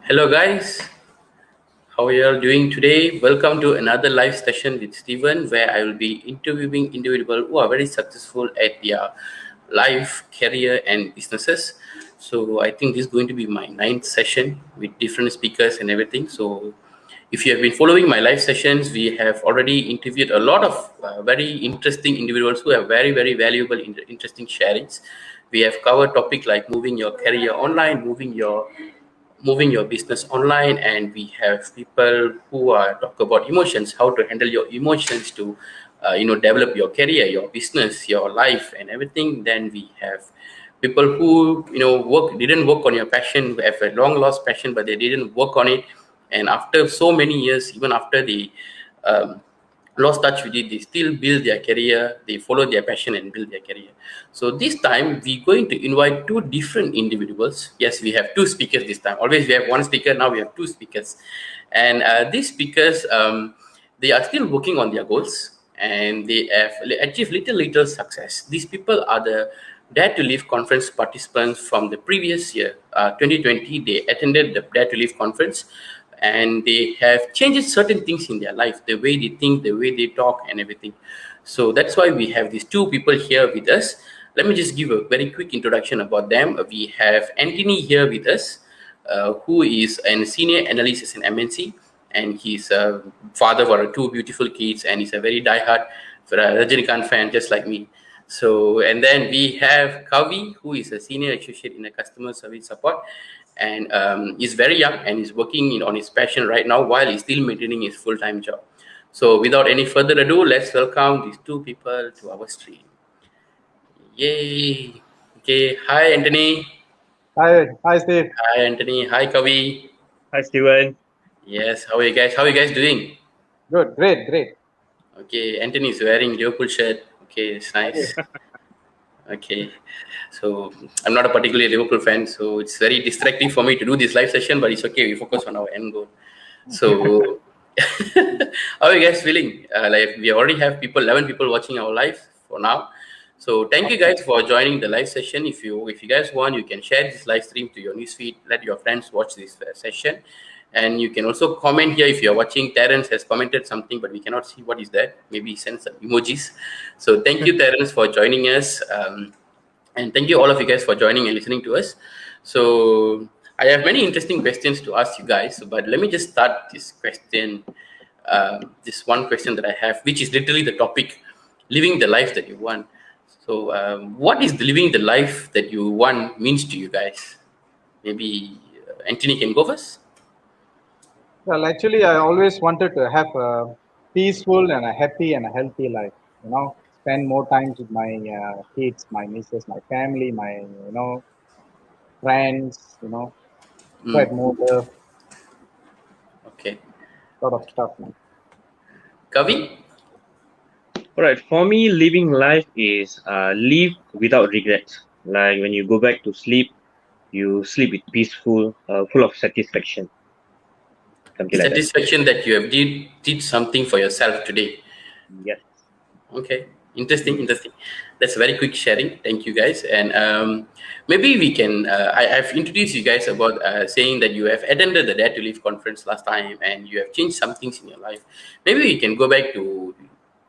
Hello, guys. How are you all doing today? Welcome to another live session with Steven, where I will be interviewing individuals who are very successful at their life, career, and businesses. So I think this is going to be my ninth session with different speakers and everything. So if you have been following my live sessions, we have already interviewed a lot of very interesting individuals who have very, very valuable, interesting sharings. We have covered topics like moving your career online, moving your business online, and we have people who are talk about emotions, how to handle your emotions to develop your career, your business, your life, and everything. Then we have people who didn't work on your passion, have a long lost passion, but they didn't work on it, and after so many years, even after the um, lost touch with it, they still build their career, they follow their passion and build their career. So this time we're going to invite two different individuals. Yes, we have two speakers this time. Always we have one speaker, now we have two speakers. And these speakers, they are still working on their goals and they have achieved little success. These people are the Dare to Live conference participants from the previous year, 2020. They attended the Dare to Live conference and they have changed certain things in their life, the way they think, the way they talk, and everything. So that's why we have these two people here with us. Let me just give a very quick introduction about them. We have Anthony here with us, who is a senior analyst in MNC, and he's a father for two beautiful kids, and he's a very diehard Rajinikanth fan, just like me. So, and then we have Kavi, who is a senior associate in a customer service support, and he's very young and he's working on his passion right now while he's still maintaining his full-time job. So, without any further ado, let's welcome these two people to our stream. Yay! Okay, hi Anthony. Hi, Steve. Hi Anthony. Hi Kavi. Hi, Steven. Yes, how are you guys? How are you guys doing? Good, great. Okay, Anthony is wearing Liverpool shirt. Okay, it's nice. Okay, so I'm not a particularly Liverpool fan, so it's very distracting for me to do this live session, but it's okay. We focus on our end goal. So, how are you guys feeling? Like we already have 11 people watching our live for now. So thank you guys for joining the live session. If you guys want, you can share this live stream to your newsfeed. Let your friends watch this session, and you can also comment here if you are watching. Terence has commented something, but we cannot see what is that. Maybe he sends some emojis. So thank you, Terence, for joining us. And thank you all of you guys for joining and listening to us. So I have many interesting questions to ask you guys, but let me just start this question. This one question that I have, which is literally the topic: living the life that you want. So, what is living the life that you want means to you guys? Maybe Anthony can go first. Well, actually, I always wanted to have a peaceful and a happy and a healthy life. Spend more time with my kids, my nieces, my family, my friends. Spread Mm, more love, okay, sort of stuff, man. Kavi. All right, for me, living life is live without regrets. Like when you go back to sleep, you sleep with peaceful, full of satisfaction, something like that. Satisfaction that you have did something for yourself today. Yes. Okay, interesting. That's very quick sharing. Thank you guys. And maybe we can. I've introduced you guys about saying that you have attended the Dare to Live conference last time, and you have changed some things in your life. Maybe we can go back to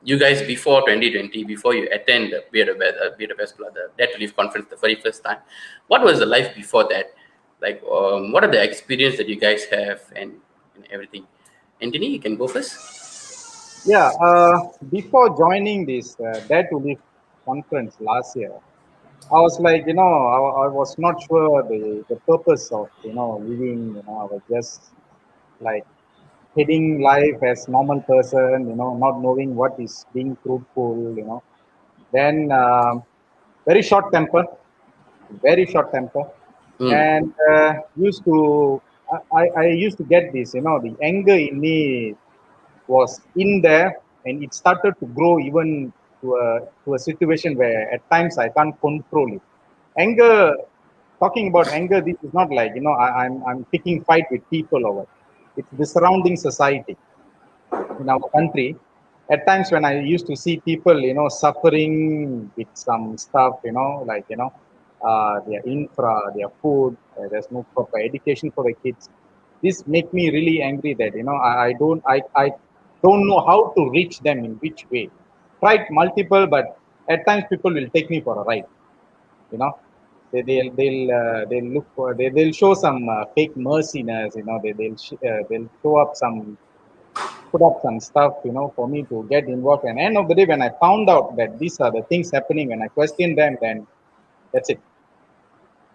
you guys before 2020, before you attend the Be the Best Blood, the Dare to Live conference the very first time. What was the life before that? Like, what are the experience that you guys have and everything? Anthony, you can go first. Yeah. Before joining this Dare to Live conference last year, I was like, I was not sure the purpose of living. I was just like heading life as normal person, not knowing what is being fruitful. Then very short temper, very short temper, Mm, and used to I used to get this, the anger in me was in there, and it started to grow even to a situation where at times I can't control it. Anger, talking about anger, this is not like I'm picking fight with people or what. It's the surrounding society in our country. At times when I used to see people, suffering with some stuff, like, their infra, their food, there's no proper education for the kids. This make me really angry that I don't know how to reach them in which way. Tried multiple, but at times people will take me for a ride. You know, they'll look for they'll show some fake merciness. You know, they'll show up some put up some stuff. You know, for me to get involved. And end of the day, when I found out that these are the things happening, when I questioned them, then that's it.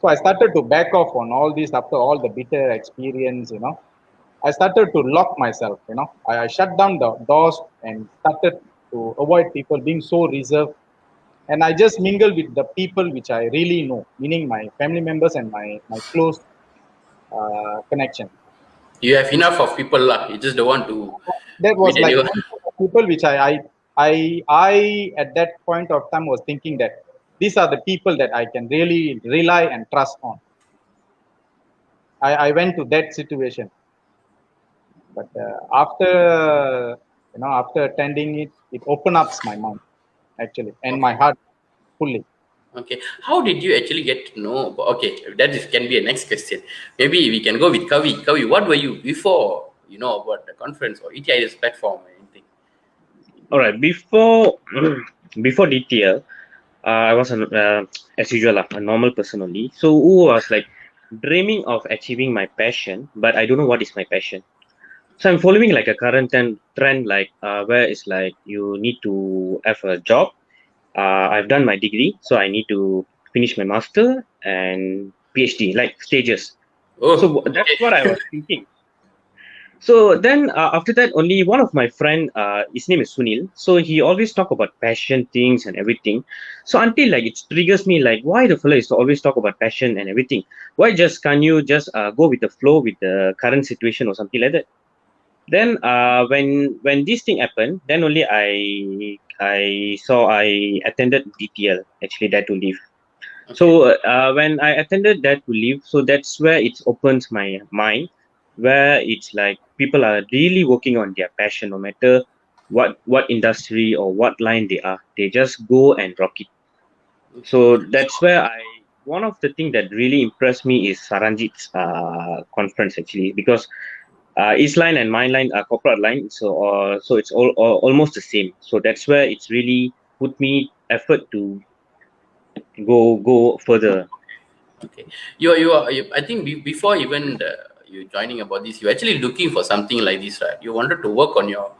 So I started to back off on all this after all the bitter experience. You know, I started to lock myself. You know, I shut down the doors and started to avoid people being so reserved. And I just mingle with the people which I really know, meaning my family members and my close connection. You have enough of people lah. You just don't want to That meet was like anyone. one group of people which I at that point of time was thinking that these are the people that I can really rely and trust on. I went to that situation, but after attending it, it opened up my mind actually and my Okay. heart fully. Okay. How did you actually get to know? Okay, can be a next question. Maybe we can go with Kavi. Kavi, what were you before you know about the conference or ETIS platform or anything? All right, before before DTL, I was as usual a normal person only. So who was like dreaming of achieving my passion, but I don't know what is my passion. So I'm following like a current trend like where it's like you need to have a job. I've done my degree, so I need to finish my master and PhD, like stages. Oh, So that's what I okay. was thinking. So then after that, only one of my friend, his name is Sunil. So he always talk about passion things and everything. So until like it triggers me like why the fellow is to always talk about passion and everything. Why just can you just go with the flow with the current situation or something like that? Then when this thing happened, then only I attended DTL actually that to leave. Okay. So when I attended that to leave, so that's where it opens my mind, where it's like people are really working on their passion, no matter what industry or what line they are, they just go and rock it. Okay. So So, that's where I one of the things that really impressed me is Saranjit's conference actually because his line and my line are corporate line, so it's almost the same. So that's where it's really put me effort to go further. okay. I think before even you joining about this, you're actually looking for something like this, right? You wanted to work on your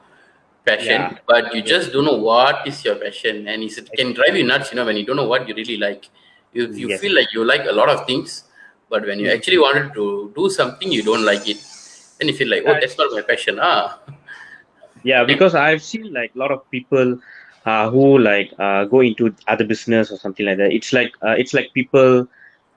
Yeah. passion, but you Yes. just don't know what is your passion, and it can drive you nuts. When you don't know what you really like. You Yes. feel like you like a lot of things, but when you Mm. actually wanted to do something, you don't like it. Then you feel like, oh, Yeah, that's not my passion. Ah, yeah, then, because I've seen like a lot of people who like go into other business or something like that. It's like people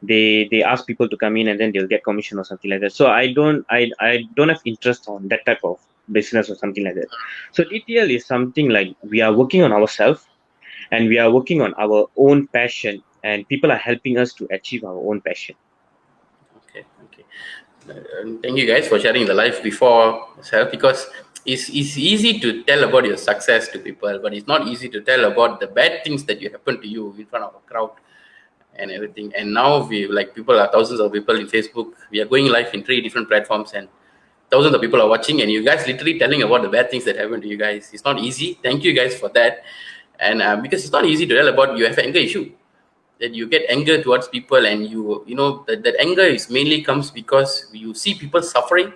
they ask people to come in and then they'll get commission or something like that. So I don't have interest on that type of business or something like that. So DTL is something like we are working on ourselves and we are working on our own passion and people are helping us to achieve our own passion. okay, okay. Thank you guys for sharing the life before self because it's easy to tell about your success to people, but it's not easy to tell about the bad things that you happen to you in front of a crowd and everything. And now we like people are thousands of people in Facebook. We are going live in 3 different platforms and thousands of people are watching and you guys literally telling about the bad things that happen to you guys. It's not easy. Thank you guys for that. And because it's not easy to tell about you have anger issue that you get anger towards people and that anger is mainly comes because you see people suffering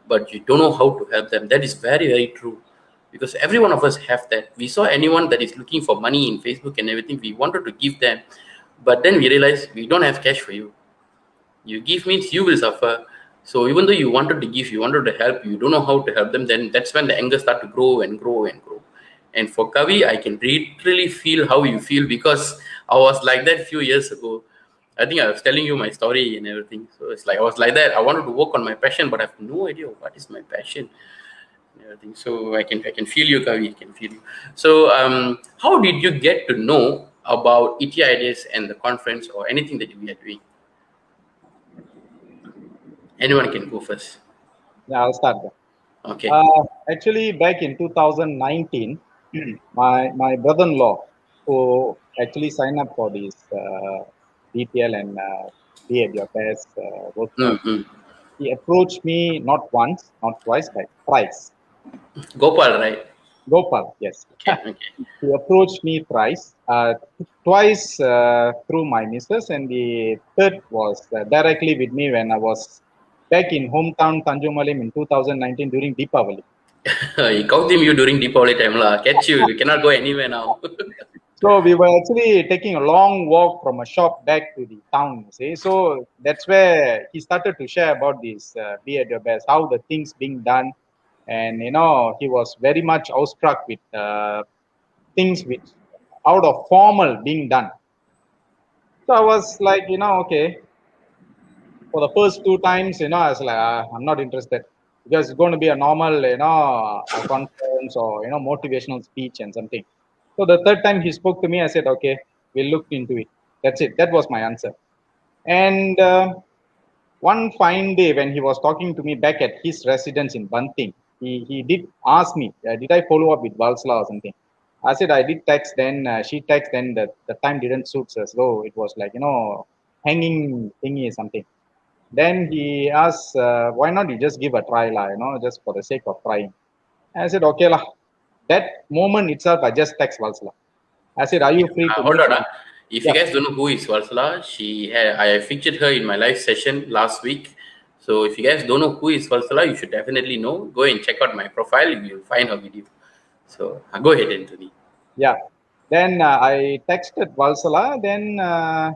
but you don't know how to help them. That is very very true because every one of us have that. We saw anyone that is looking for money in Facebook and everything, we wanted to give them, but then we realized we don't have cash for you. You give means you will suffer. So even though you wanted to give, you wanted to help, you don't know how to help them, then that's when the anger start to grow and grow and grow. And for Kavi, I can literally feel how you feel because I was like that few years ago. I think I was telling you my story and everything. So it's like I was like that. I wanted to work on my passion, but I have no idea what is my passion and everything. So I can feel you, Kavi. I can feel you. So how did you get to know about ETIDS and the conference or anything that we are doing? Anyone can go first. Yeah, I'll start there. Okay. Actually, back in 2019, my brother-in-law who actually signed up for this DTL and be at your best workshop. Mm-hmm. He approached me not once, not twice, but thrice. Gopal, right? Gopal, yes. Okay, okay. He approached me thrice, twice through my missus, and the third was directly with me when I was back in hometown Tanjung in 2019 during Deepavali. He caught him you during Deepavali time lah. Catch you. You cannot go anywhere now. So we were actually taking a long walk from a shop back to the town. You see, so that's where he started to share about this be at your best, how the things being done, and he was very much awestruck with things which out of formal being done. So I was like, okay. For the first two times, I was like, I'm not interested because it's going to be a normal, a conference or motivational speech and something. So the third time he spoke to me, I said, okay, we'll look into it. That's it. That was my answer. And one fine day when he was talking to me back at his residence in Banting, he did ask me, did I follow up with Valsla or something? I said I did text. Then she text. Then the time didn't suit us, though it was like hanging thingy or something. Then he asked, why not you just give a try, lah, just for the sake of trying. I said, okay, lah. That moment itself, I just text Valsla. I said, are you free to Hold meet on. on? If you Yeah, guys don't know who is Valsala, I featured her in my live session last week. So if you guys don't know who is Valsala, you should definitely know. Go and check out my profile. You'll find her video. So go ahead, Anthony. yeah. Then I texted Valsala. Then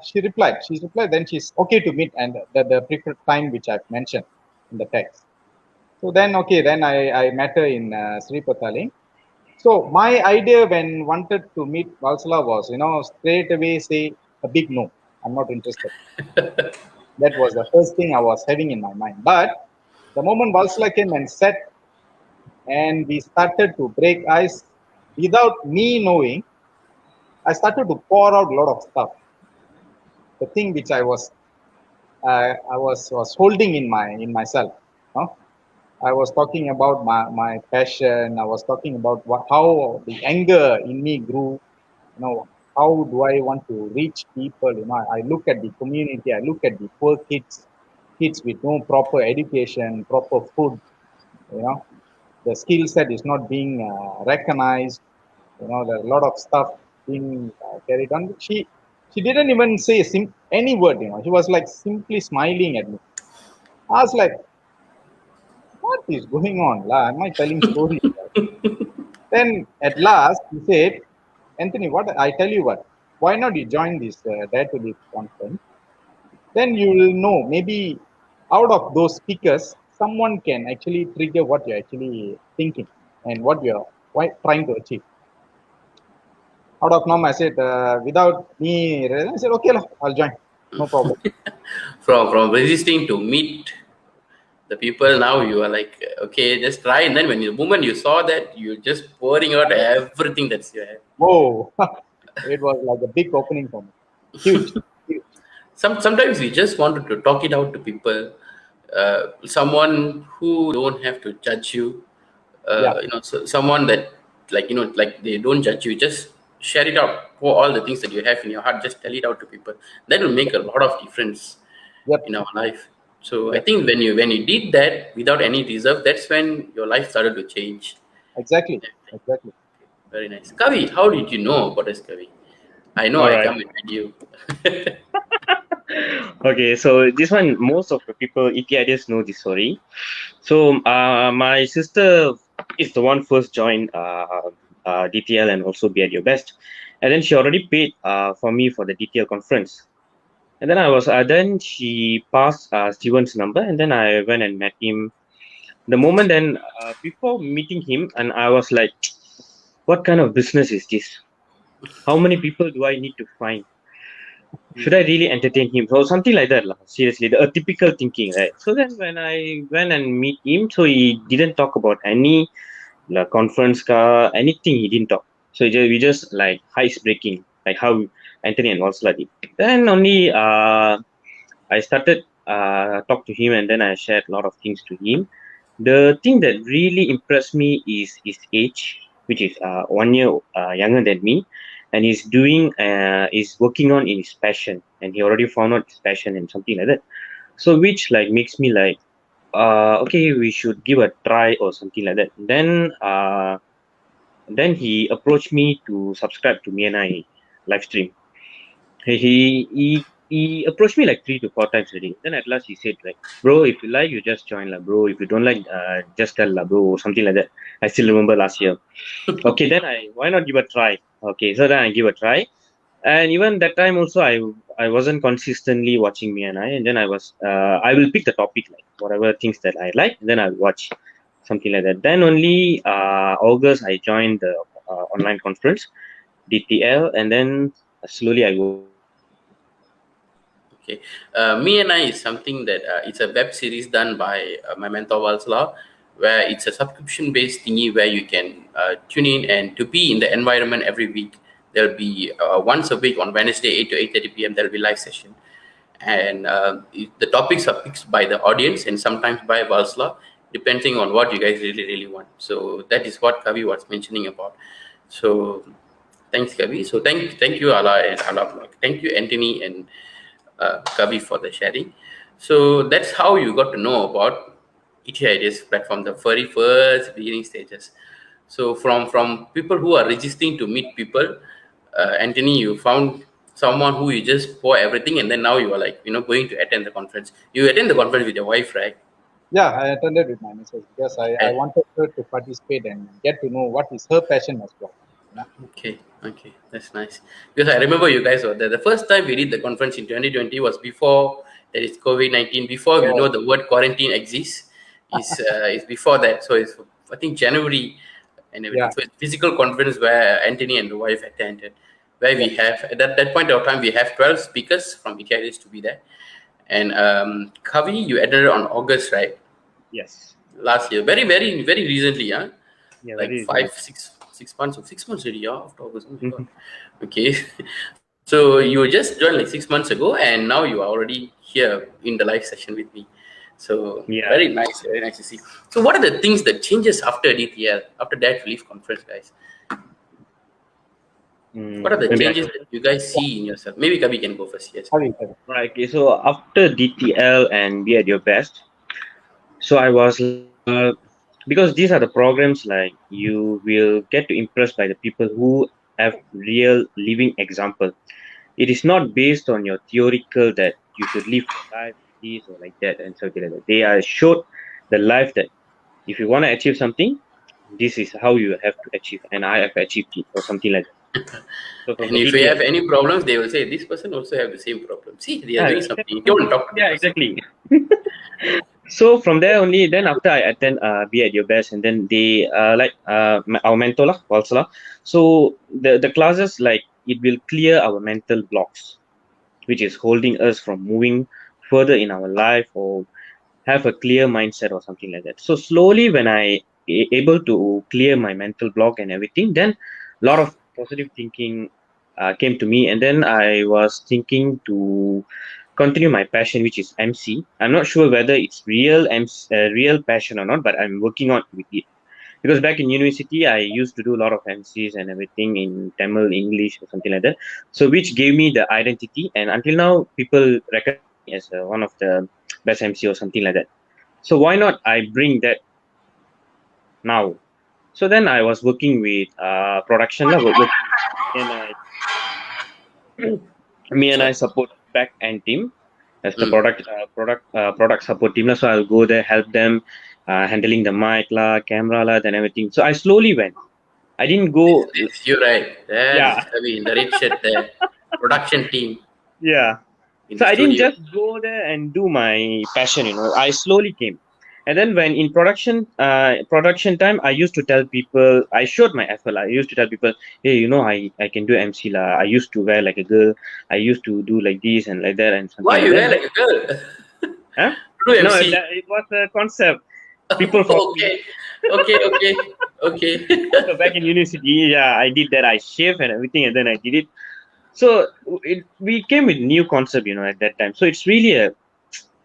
she replied. She's replied. Then she's okay to meet and the preferred time which I've mentioned in the text. So then, okay, then I met her in Sri Patali. So my idea when wanted to meet Valsala was, straight away say a big no. I'm not interested. That was the first thing I was having in my mind. But the moment Valsala came and sat and we started to break ice without me knowing, I started to pour out a lot of stuff. The thing which I was holding in myself. Huh? I was talking about my passion. I was talking about how the anger in me grew. How do I want to reach people? I look at the community. I look at the poor kids with no proper education, proper food. You know, the skill set is not being recognized. There's a lot of stuff being carried on. She didn't even say any word. She was like simply smiling at me. I was like, what is going on? La? Am I telling stories? Then at last he said, Anthony, what I tell you what, why not you join this Dare to Live conference? Then you will know maybe out of those speakers, someone can actually trigger what you're actually thinking and what you're trying to achieve. Out of norm, I said, without me, I said, okay, lah, I'll join. No problem. From resisting to meet the people, now you are like, okay, just try. And then when the moment you saw that, you're just pouring out everything that's you have. Whoa. It was like a big opening for me. Huge. Huge. Sometimes we just wanted to talk it out to people, someone who don't have to judge you, Yeah, so someone that, like they don't judge you, just share it out for all the things that you have in your heart, just tell it out to people. That will make a lot of difference yep, in our life. So I yep. think when you did that without any reserve, that's when your life started to change. Exactly. Exactly. Very nice. Kavi, how did you know about us, Kavi? I know All I right. come and met you. Okay, so this one, most of the people, ETIDs know this story. So, my sister is the one first joined DTL and also Be at Your Best, and then she already paid for me for the DTL conference. And then then she passed Steven's number, and then I went and met him. The moment then, before meeting him, and I was like, what kind of business is this? How many people do I need to find? Should I really entertain him? So something like that, lah. Seriously, a typical thinking, right? So then when I went and meet him, so he didn't talk about any conference car, anything he didn't talk. So we just like ice breaking, like how Anthony and Walsla did. Then only I started talk to him, and then I shared a lot of things to him. The thing that really impressed me is his age, which is 1 year younger than me, and is working on in his passion, and he already found out his passion and something like that. So which like makes me like okay, we should give a try or something like that. Then he approached me to subscribe to me and I live stream. He approached me like 3 to 4 times already. Then at last he said like, bro, if you like, you just join lah, bro. If you don't like, just tell lah, bro, or something like that. I still remember last year. Okay, then I why not give a try? Okay, so then I give a try, and even that time also I wasn't consistently watching me and and then I will pick the topic like whatever things that I like, and then I'll watch something like that. Then only August I joined the online conference DTL, and then slowly I go there. Okay. Me and I is something that it's a web series done by my mentor Valsla, where it's a subscription based thingy where you can tune in and to be in the environment every week. There'll be once a week on Wednesday, 8 to 8:30 p.m. There'll be live session, and the topics are picked by the audience and sometimes by Valsla, depending on what you guys really want. So that is what Kavi was mentioning about. So thanks, Kavi. So thank you, Ala and Ala. Thank you, Anthony and Kavi, for the sharing. So that's how you got to know about ETIDS platform, the very first beginning stages. So from people who are registering to meet people, Anthony, you found someone who you just pour everything, and then now you are like going to attend the conference. You attend the conference with your wife, right? Yeah, I attended with my missus because I Eh, wanted her to participate and get to know what is her passion as well. Yeah, Okay, okay, that's nice. Because I remember you guys were there. The first time we did the conference in 2020 was before there is COVID-19. Before we know so, the word quarantine exists, is before that. So it's I think January and everything. yeah, So it's physical conference where Anthony and the wife attended, where yeah, we have at that point of time we have 12 speakers from ETIS to be there. And Kavi, you attended on August, right? Yes. Last year, very recently, huh? Yeah, Like very five, easily. 6 months or 6 months already, yeah, after August. Oh my god. Okay. So you just joined like 6 months ago, and now you are already here in the live session with me. So Yeah. very nice to see. So what are the things that changes after DTL, after that relief conference, guys? What are the Maybe I changes go that first. you guys see in yourself? Maybe Kabi can go first. Yes. Sorry, sorry. Right. Okay. So after DTL and Be at Your Best, so I was like, because these are the programs like you will get to impress by the people who have real living example. It is not based on your theoretical that you should live your life like this or like that and something like that. They are showed the life that if you want to achieve something, this is how you have to achieve, and I have achieved it or something like that. So from And the if you DTL, have any problems, they will say this person also have the same problem. See, they are yeah, doing that something. You person, want to talk to the yeah, person. exactly. So from there only, then after I attend Be at Your Best, and then they our mentor lah, also lah. So the classes like it will clear our mental blocks, which is holding us from moving further in our life or have a clear mindset or something like that. So slowly, when able to clear my mental block and everything, then a lot of positive thinking came to me, and then I was thinking to continue my passion, which is MC. I'm not sure whether it's real passion or not, but I'm working on with it. Because back in university, I used to do a lot of MCs and everything in Tamil, English, or something like that. So, which gave me the identity, and until now, people recognize me as one of the best MC or something like that. So, why not I bring that now? So then I was working with production, lah, working with me and I Sorry. support back end team as the Mm. product support team lah. So I'll go there, help them handling the mic lah, camera lah, and everything. So I slowly went. I didn't go. You're right. That is Yeah, Kavi in the red shirt there. Production team yeah. in So the I didn't studio. just go there and do my passion. I slowly came. And then when in production time, I used to tell people, I showed my effort. I used to tell people, hey, I can do MC lah. I used to wear like a girl. I used to do like this and like that and something Why like you that. wear like a girl? Huh? Do No, MC. it was a concept. People follow me. Okay, okay. So back in university, yeah, I did that. I shaved and everything, and then I did it. So we came with new concept, at that time. So it's really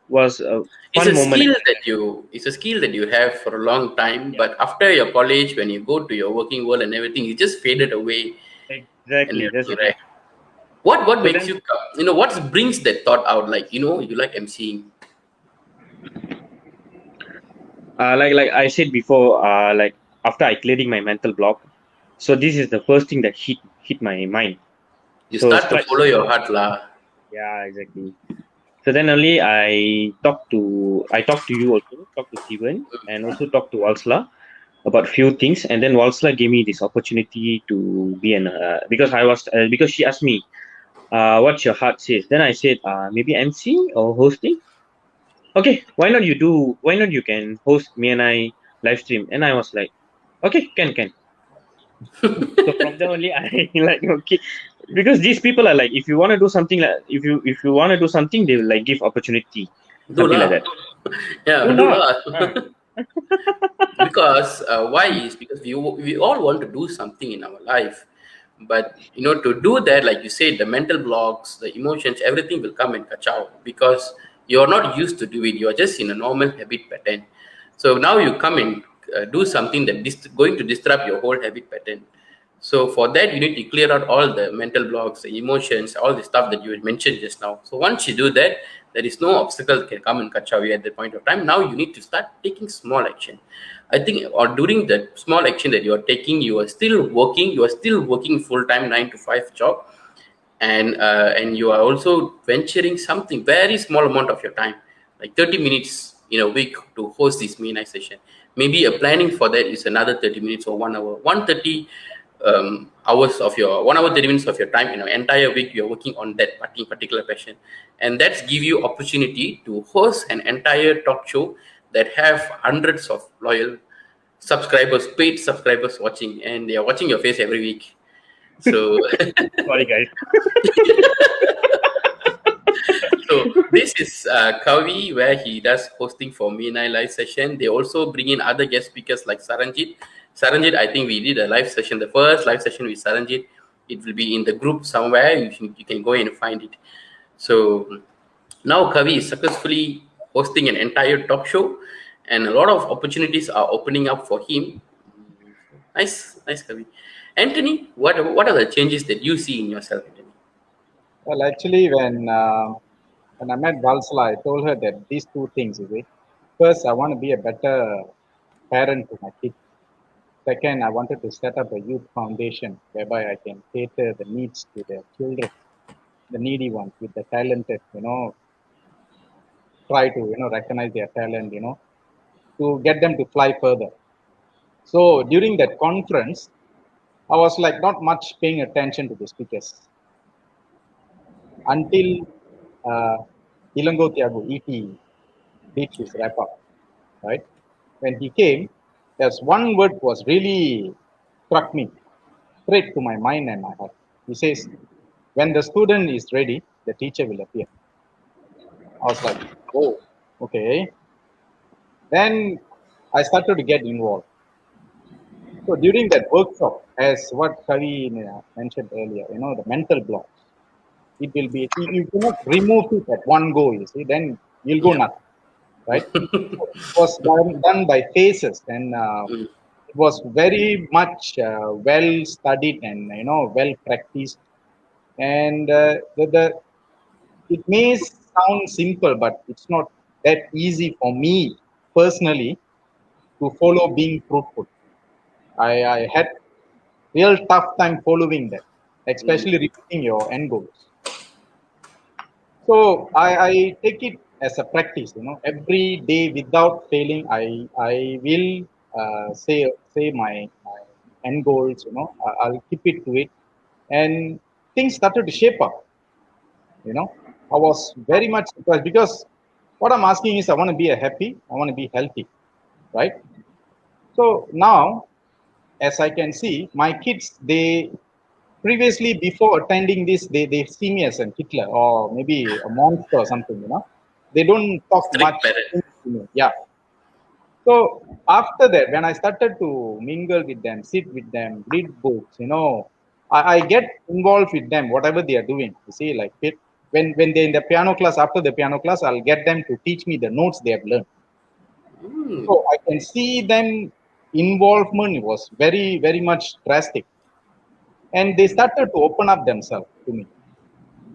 was a It's fun a moment skill at that that time. it's a skill that you have for a long time, Yeah, but after your college, when you go to your working world and everything, it just faded away and exactly. That's everything, the right? thing. What So makes then, you what brings that thought out? Like you like emceeing. like I said before, like after I clearing my mental block, so this is the first thing that hit my mind. You So start to strikes, follow your heart, lah. yeah, exactly. So then only I talked to you also, talk to Steven, and also talk to Walsla about few things, and then Walsla gave me this opportunity to be an because because she asked me, what's your heart says. Then I said, maybe MC or hosting. Okay, why not you can host me and I live stream? And I was like, okay, can. So from there only I like okay, because these people are like, if you want to do something, like if you want to do something, they will like give opportunity, Do something like lah. that. Yeah, Do do lah. lah. Ah, Because why is because we all want to do something in our life, but to do that, like you said, the mental blocks, the emotions, everything will come and catch out because you're not used to do it. You're just in a normal habit pattern. So now you come and do something that going to disrupt your whole habit pattern. So for that, you need to clear out all the mental blocks, the emotions, all the stuff that you had mentioned just now. So once you do that, there is no obstacle that can come and catch you at that point of time. Now you need to start taking small action. I think, or during the small action that you are taking, you are still working. You are still working full time 9 to 5 job, and you are also venturing something very small amount of your time, like 30 minutes in a week to host this midnight session. Maybe a planning for that is another 30 minutes or 1 hour, 130 hours of your 1 hour 30 minutes of your time in an entire week. You're working on that particular passion, and that's give you opportunity to host an entire talk show that have hundreds of loyal subscribers, paid subscribers watching, and they are watching your face every week. So sorry guys. So this is Kavi, where he does hosting for me and I live session. They also bring in other guest speakers like Saranjit. Saranjit, I think we did a live session, the first live session with Saranjit. It will be in the group somewhere. You can go and find it. So now Kavi is successfully hosting an entire talk show, and a lot of opportunities are opening up for him. Nice, nice, Kavi. Anthony, what are the changes that you see in yourself, Anthony? Well, actually, when I met Valsala, I told her that these two things, you see. First, I want to be a better parent to my kids. Second, I wanted to set up a youth foundation whereby I can cater the needs to the children, the needy ones, with the talented, try to, recognize their talent, to get them to fly further. So during that conference, I was like not much paying attention to the speakers until uh, Ilango Tiago, ET, did his wrap up, right? When he came, there's one word was really struck me straight to my mind and my heart. He says, when the student is ready, the teacher will appear. I was like, oh, okay. Then I started to get involved. So during that workshop, as what Kavi mentioned earlier, the mental blocks, it will be, you cannot remove it at one go, you see, then you'll go Yeah. nuts, right? So it was done by phases, and Mm. it was very much well studied and, well practiced. And it may sound simple, but it's not that easy for me personally to follow being fruitful. I had real tough time following that, Mm. especially repeating your end goals. So I take it as a practice, every day without failing, I will say my end goals, I'll keep it to it, and things started to shape up. You know, I was very much surprised because what I'm asking is I want to be a happy, I want to be healthy, right? So now, as I can see, my kids, they previously before attending this, they see me as a Hitler or maybe a monster or something. They don't talk Strict much parent. to me. Yeah. So after that, when I started to mingle with them, sit with them, read books, I get involved with them, whatever they are doing. You see, like when they're in the piano class, after the piano class, I'll get them to teach me the notes they have learned. Mm. So I can see them involvement was very, very much drastic. And they started to open up themselves to me.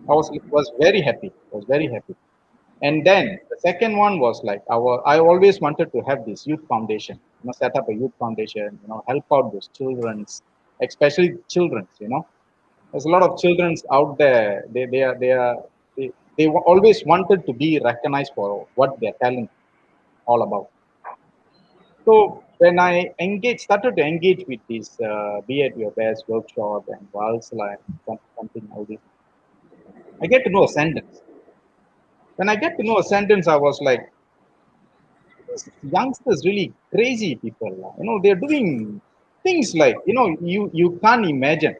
I was very happy. I was very happy. And then the second one was like I always wanted to have this youth foundation, set up a youth foundation, help out those children's, especially children's, There's a lot of children's out there. They always wanted to be recognized for what their talent all about. So when I started to engage with this Be at Your Best workshop and Waltz like something all this, I get to know a sentence. When I get to know a sentence, I was like, these youngsters really crazy people. They're doing things like, you can't imagine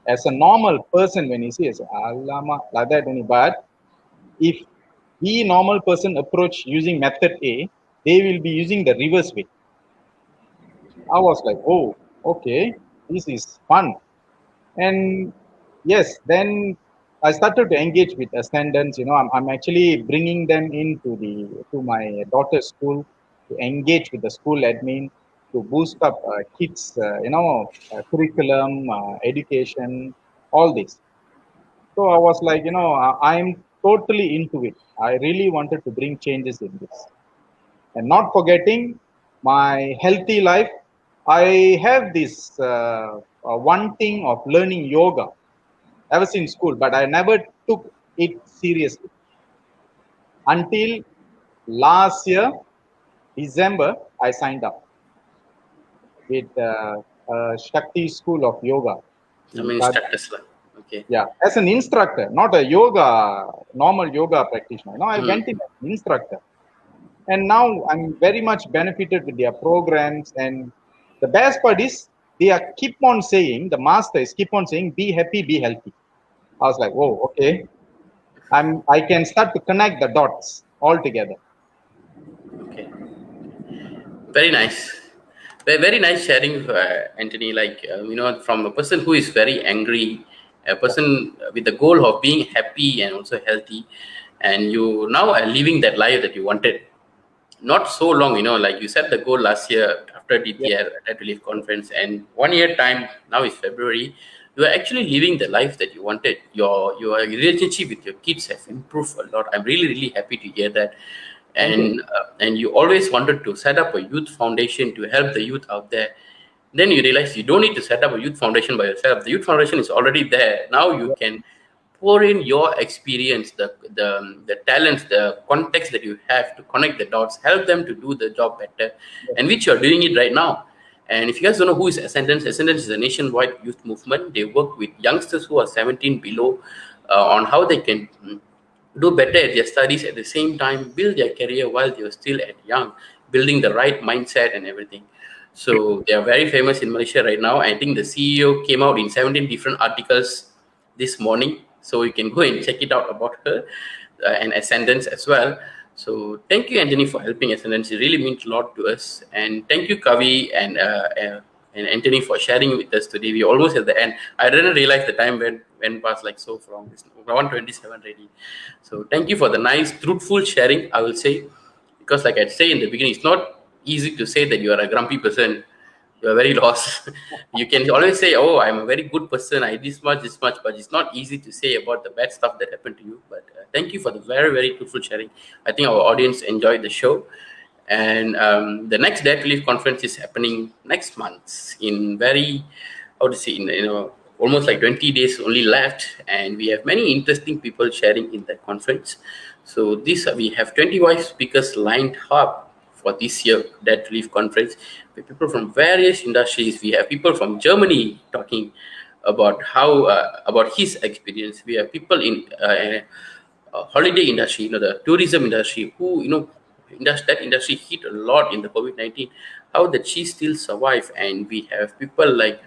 as a normal person when you see as Alama like that only. But if the normal person approach using method A, they will be using the reverse way. I was like, oh, okay, this is fun. And yes, then I started to engage with ascendants. I'm actually bringing them into to my daughter's school to engage with the school admin to boost up kids, curriculum, education, all this. So I was like, I'm totally into it. I really wanted to bring changes in this. And not forgetting my healthy life, I have this one thing of learning yoga ever since school, but I never took it seriously until last year, December, I signed up with Shakti School of Yoga I in mean, Kavi. status. Okay. Yeah, as an instructor, not a normal yoga practitioner. I Hmm. went in as an instructor. And now I'm very much benefited with their programs. And the best part is they are keep on saying, the master is keep on saying, be happy, be healthy. I was like, oh, okay. I can start to connect the dots all together. Okay. Very nice. Very nice sharing, Anthony. Like, from a person who is very angry, a Yeah. person with the goal of being happy and also healthy, and you now are living that life that you wanted. Not so long, like you set the goal last year after Yeah. DTR at Relief Conference, and 1 year time now is February. You are actually living the life that you wanted. Your relationship with your kids have improved a lot. I'm really really happy to hear that. Thank you. And you always wanted to set up a youth foundation to help the youth out there. Then you realize you don't need to set up a youth foundation by yourself. The youth foundation is already there. Now you Yeah. can pour in your experience, the talents, the context that you have to connect the dots, help them to do the job better, Yeah. and which you're doing it right now. And if you guys don't know who is Ascendance is a nationwide youth movement. They work with youngsters who are 17 below on how they can do better at their studies at the same time, build their career while they're still at young, building the right mindset and everything. So they are very famous in Malaysia right now. I think the CEO came out in 17 different articles this morning, so you can go and check it out about her and Ascendance as well. So thank you, Anthony, for helping Ascendance. It really means a lot to us. And thank you, Kavi and Anthony, for sharing with us today. We almost at the end. I didn't realize the time went past like so long. It's 1:27 already. So thank you for the nice, truthful sharing, I will say. Because like I say in the beginning, it's not easy to say that you are a grumpy person. You are very lost. You can always say, "Oh, I'm a very good person. I this much," but it's not easy to say about the bad stuff that happened to you. But thank you for the very, very truthful sharing. I think our audience enjoyed the show. And the next Debt Relief Conference is happening next month in very, how to say, almost like 20 days only left. And we have many interesting people sharing in the conference. So this we have 25 speakers lined up for this year Debt Relief Conference with people from various industries. We have people from Germany talking about how about his experience. We have people in holiday industry, the tourism industry, who that industry hit a lot in the COVID-19. How did she still survive? And we have people like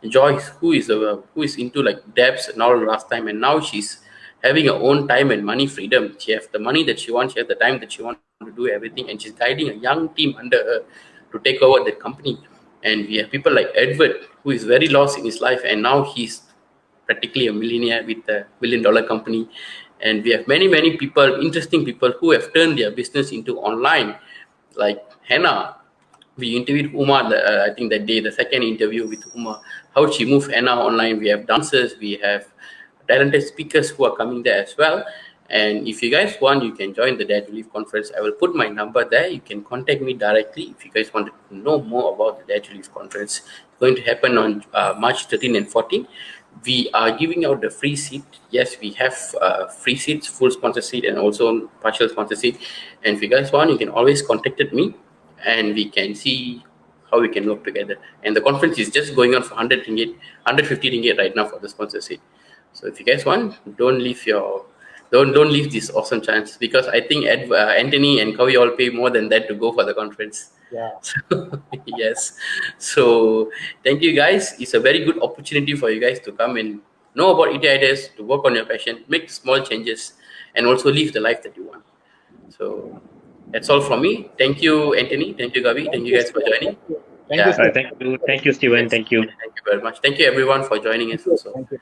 Joyce, who is into like debts and all last time, and now she's having her own time and money freedom. She has the money that she wants, she has the time that she wants to do everything, and she's guiding a young team under her to take over the company. And we have people like Edward, who is very lost in his life, and now he's practically a millionaire with a $1 billion company. And we have many many people, interesting people who have turned their business into online, like Hannah. We interviewed Uma, I think that day, the second interview with Uma, how she moved Hannah online. We have dancers, we have talented speakers who are coming there as well. And if you guys want, you can join the Dad Relief Conference. I will put my number there. You can contact me directly if you guys want to know more about the Dad Relief Conference. It's going to happen on March 13 and 14. We are giving out the free seat. Yes, we have free seats, full sponsor seat, and also partial sponsor seat. And if you guys want, you can always contact me, and we can see how we can work together. And the conference is just going on for 100 ringgit, 150 ringgit right now for the sponsor seat. So if you guys want, don't leave this awesome chance, because I think Anthony and Kavi all pay more than that to go for the conference. Yeah. So, yes. So thank you guys. It's a very good opportunity for you guys to come and know about ETIDS, to work on your passion, make small changes, and also live the life that you want. So that's all from me. Thank you, Anthony. Thank you, Kavi. Thank Thank you you, guys for Stephen. joining. Thank you. Thank you, Yeah. All right, Stephen. thank you, Steven. Yes. Thank you. Thank you very much. Thank you everyone for joining us also. Thank you.